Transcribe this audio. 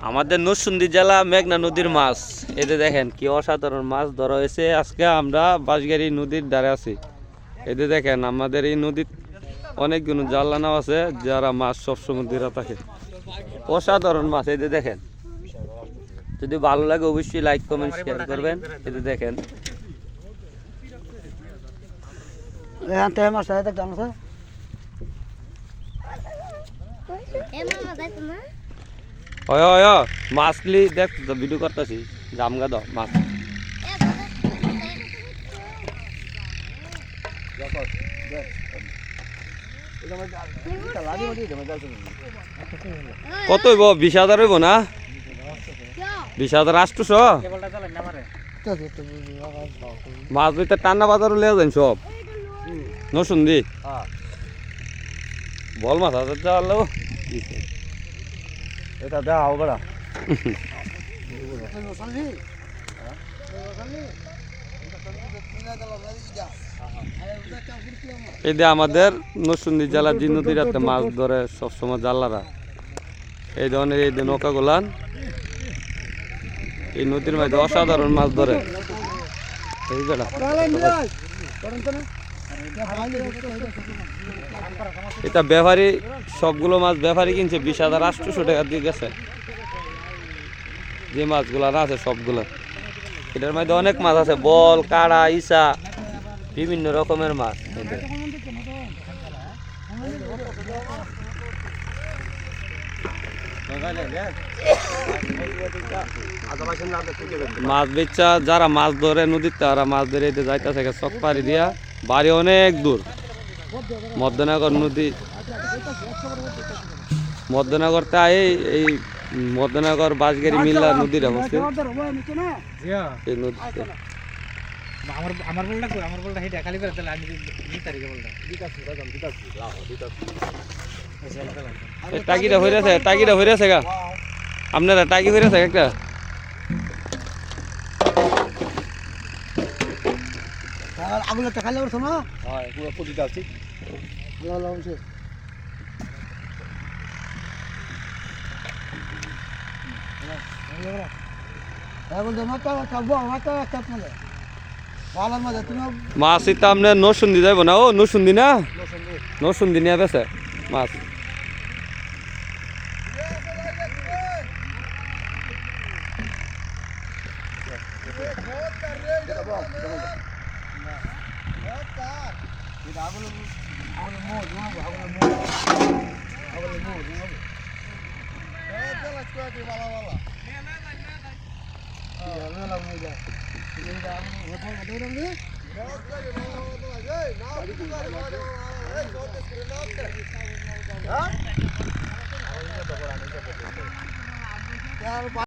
আমাদের নরসিংদী জেলা মেঘনা নদীর মাছ, এতে দেখেন কি অসাধারণ মাছ ধরা হয়েছে। আজকে আমরা বাঁশগাড়ি নদীর ধারে আছি। এতে দেখেন আমাদের এই নদীর অনেকগুলো জাল আছে, যারা মাছ সবসময় ধরে থাকে। অসাধারণ মাছ, এতে দেখেন। যদি ভালো লাগে অবশ্যই লাইক কমেন্ট শেয়ার করবেন। এতে দেখেন মাছলি দেখ ভিডিও করতেছি, জামগা দাও মাছ। কত হইব? 20,000 হইব না? 20,000 আসতেছ মাছ ধরতে টান্না বাজার লেগে যান সব নরসিংদী বল মাছ আছে চালো এটা দেওয়া হবে না। এই যে আমাদের নরসিংদী জেলার যে নদীরাতে মাছ ধরে সবসময় জাল্লারা, এই ধরনের এই নৌকা গুলান এই নদীর মধ্যে অসাধারণ মাছ ধরে। এটা ব্যাপারী, সবগুলো মাছ ব্যাপারী কিনছে 20,800 টাকা দিয়ে গেছে। যে মাছগুলা না আছে সবগুলো, এটার মধ্যে অনেক মাছ আছে, বল, কাড়া, ইসা, বিভিন্ন রকমের মাছ। মাছ বেচা যারা মাছ ধরে নদীতে, তারা মাছ ধরে এতে যাইতেছে চক পাড়ি দিয়া, বাড়ি অনেক দূর। মধ্যনগর নদী, মধ্যনগরতে এই মধ্যনগর বাঁশগাড়ি মিল্লা নদীর অবস্থিত। এই নদীতে টাকিটা হইরেছে, টাকিটা হইরেছে গা আপনারা, টাকি হইরেছে একটা। আগুলো টাকা লাগবে শোনো, হ্যাঁ পুরো প্রতিটা আছে। মাছ এটা আপনার নরসিংদী যাইব না? ও নরসিংদী না, নরসিংদী নিয়ে বেছে মাছ।